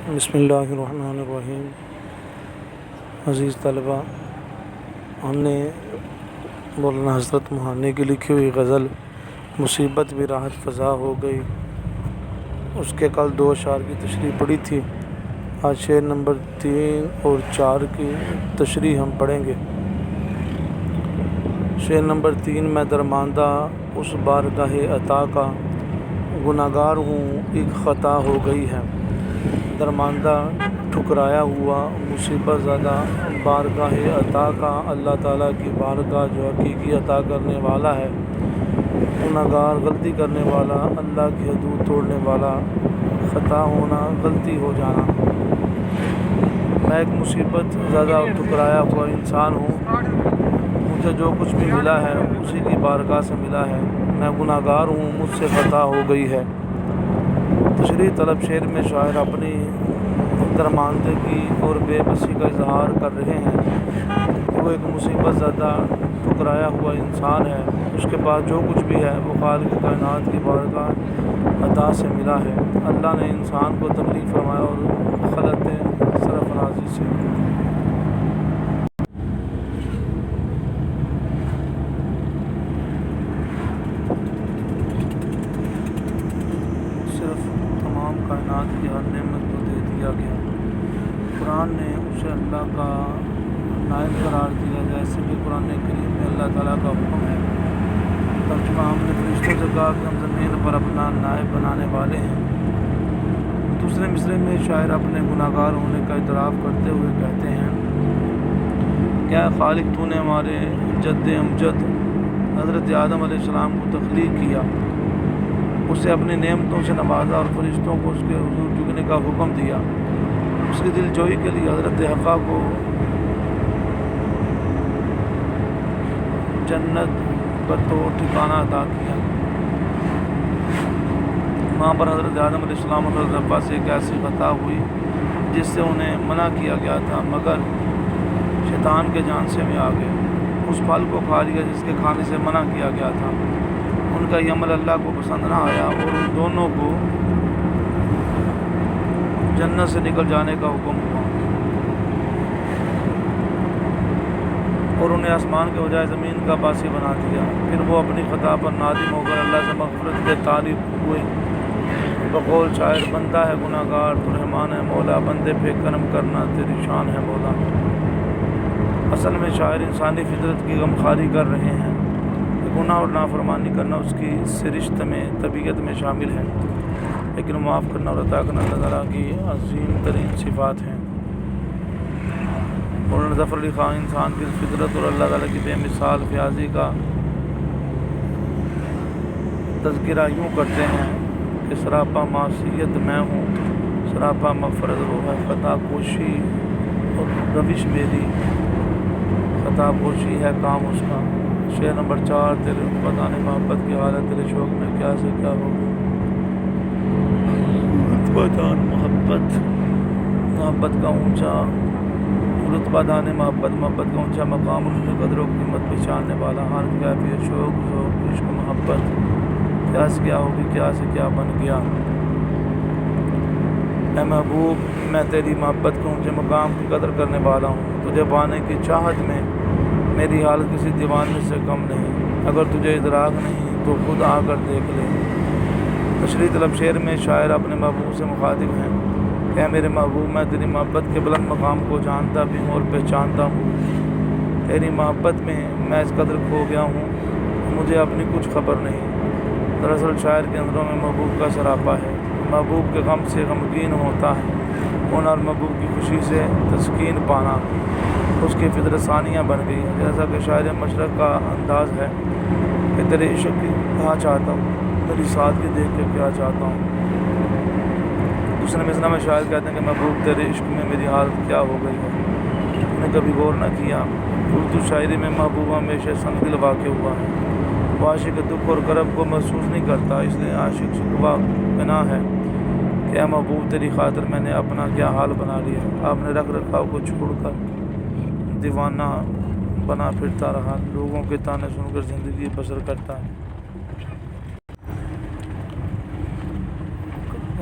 بسم اللہ الرحمن الرحیم۔ عزیز طلبہ، ہم نے مولانا حضرت موہانی کی لکھی ہوئی غزل مصیبت بھی راحت فضا ہو گئی، اس کے کل 2 اشعار کی تشریح پڑھی تھی۔ آج شعر نمبر 3 اور 4 کی تشریح ہم پڑھیں گے۔ شعر نمبر 3 میں درماندہ اس بارگاہ عطا کا، گناہگار ہوں ایک خطا ہو گئی ہے۔ درماندہ ٹھکرایا ہوا مصیبت زدہ بارگاہ عطا کا، اللہ تعالیٰ کی بارگاہ جو حقیقی عطا کرنے والا ہے۔ گناہگار غلطی کرنے والا، اللہ کی حدود توڑنے والا، خطا ہونا غلطی ہو جانا۔ میں ایک مصیبت زدہ ٹھکرایا ہوا انسان ہوں، مجھے جو کچھ بھی ملا ہے اسی کی بارگاہ سے ملا ہے۔ میں گناہگار ہوں، مجھ سے خطا ہو گئی ہے۔ تشریح طلب شعر میں شاعر اپنی درماندگی اور بے بسی کا اظہار کر رہے ہیں کہ وہ ایک مصیبت زدہ ٹھکرایا ہوا انسان ہے، اس کے پاس جو کچھ بھی ہے وہ خالق کائنات کی بارگاہ عطا سے ملا ہے۔ اللہ نے انسان کو تخلیق فرمایا اور خلق سرفرازی سے کائنات کی ہر نعمت کو دے دیا گیا۔ قرآن نے اسے اللہ کا نائب قرار دیا، جیسے کہ قرآن کریم میں اللہ تعالیٰ کا حکم ہے۔ ترجمہ ہم نے فرشتوں سے کہا کہ ہم زمین پر اپنا نائب بنانے والے ہیں۔ دوسرے مصرعے میں شاعر اپنے گناہگار ہونے کا اعتراف کرتے ہوئے کہتے ہیں، کیا خالق تو نے ہمارے جد امجد حضرت آدم علیہ السلام کو تخلیق کیا، اسے اپنی نعمتوں سے نوازا اور فرشتوں کو اس کے حضور جھکنے کا حکم دیا، اس کی دل جوئی کے لیے حضرت حوا کو جنت بطور ٹھکانہ عطا کیا۔ وہاں پر حضرت آدم علیہ السلام اور حضرت حوا سے ایک ایسی خطا ہوئی جس سے انہیں منع کیا گیا تھا، مگر شیطان کے جانشے میں آ گئے، اس پھل کو کھا لیا جس کے کھانے سے منع کیا گیا تھا۔ ان کا یہ عمل اللہ کو پسند نہ آیا اور ان دونوں کو جنت سے نکل جانے کا حکم ہوا اور انہیں آسمان کے بجائے زمین کا باسی بنا دیا۔ پھر وہ اپنی خطا پر نادم ہو کر اللہ سے مغفرت کے طالب ہوئے۔ بقول شاعر، بندہ ہے گناہگار تو رحمان ہے مولا، بندے پہ کرم کرنا تیری شان ہے مولا۔ اصل میں شاعر انسانی فطرت کی غمخواری کر رہے ہیں۔ گناہ اور نافرمانی کرنا اس کی سرشت میں، طبیعت میں شامل ہے، لیکن معاف کرنا اور عطا کرنا اللہ تعالیٰ کی عظیم ترین صفات ہیں۔ مولانا ظفر علی خان انسان کی فطرت اور اللہ تعالیٰ کی بے مثال فیاضی کا تذکرہ یوں کرتے ہیں کہ سراپا معصیت میں ہوں، سراپا مغفرت وہ ہے، خطا پوشی اور روش میری، خطا پوشی ہے کام اس کا۔ شعر نمبر 4 تیرے بتانے محبت کی حالت، تیرے شوق میں کیا سے کیا ہو گئی۔ رتبہ دان محبت کا اونچا رتبہ دان محبت کا اونچا مقام، اس میں قدر و قیمت پہچاننے والا، ہر کیفیت شوق ذوق عشق محبت، کیا سے کیا ہوگی کیا سے کیا بن گیا۔ اے محبوب، میں تیری محبت کے اونچے مقام کی قدر کرنے والا ہوں، تجھے پانے کی چاہت میں میری حالت کسی دیوانے سے کم نہیں، اگر تجھے ادراک نہیں تو خود آ کر دیکھ لے۔ تشریح طلب شعر میں شاعر اپنے محبوب سے مخاطب ہیں کہ اے میرے محبوب، میں تیری محبت کے بلند مقام کو جانتا بھی ہوں اور پہچانتا ہوں۔ تیری محبت میں میں اس قدر کھو گیا ہوں، مجھے اپنی کچھ خبر نہیں۔ دراصل شاعر کے اندروں میں محبوب کا سراپا ہے، محبوب کے غم سے غمگین ہوتا ہے ہونا اور محبوب کی خوشی سے تسکین پانا اس کی فطرت ثانیہ بن گئی ہے۔ جیسا کہ شاعر مشرق کا انداز ہے کہ تیرے عشق کی کیا چاہتا ہوں، میری سادگی دیکھ کے کیا چاہتا ہوں۔ دوسرے مصرع میں شاعر کہتے ہیں کہ محبوب تیرے عشق میں میری حالت کیا ہو گئی ہے، تم نے کبھی غور نہ کیا۔ اردو شاعری میں محبوب ہمیشہ سنگ دل واقع ہوا ہے، وہ عاشق دکھ اور کرب کو محسوس نہیں کرتا، اس لیے عاشق شکوہ بنا ہے کہ اے محبوب تیری خاطر میں نے اپنا کیا حال بنا لیا۔ آپ نے رکھ رکھاؤ کو چھوڑ کر دیوانہ بنا پھرتا رہا، لوگوں کے تانے سن کر زندگی بسر کرتا ہے۔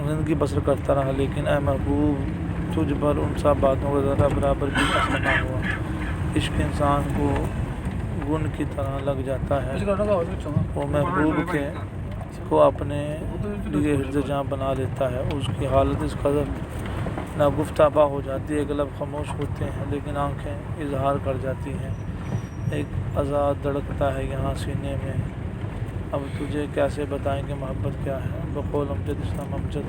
زندگی بسر کرتا رہا، لیکن اے محبوب تجھ پر ان سب باتوں کا ذرا برابر بھی اثر نہ ہوا۔ عشق انسان کو گن کی طرح لگ جاتا ہے، وہ محبوب کو اپنے لیے حفظ جاں بنا لیتا ہے۔ اس کی حالت اس قدر ناگفتابہ ہو جاتی ہے کہ لب خاموش ہوتے ہیں لیکن آنکھیں اظہار کر جاتی ہیں۔ ایک عذاب دھڑکتا ہے یہاں سینے میں، اب تجھے کیسے بتائیں کہ محبت کیا ہے۔ بقول امجد اسلام امجد،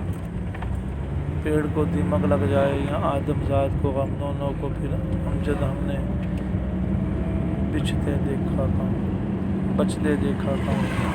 پیڑ کو دیمک لگ جائے یا آدم ذات کو غم، دونوں کو پھر امجد ہم نے بچتے دیکھا کہاں۔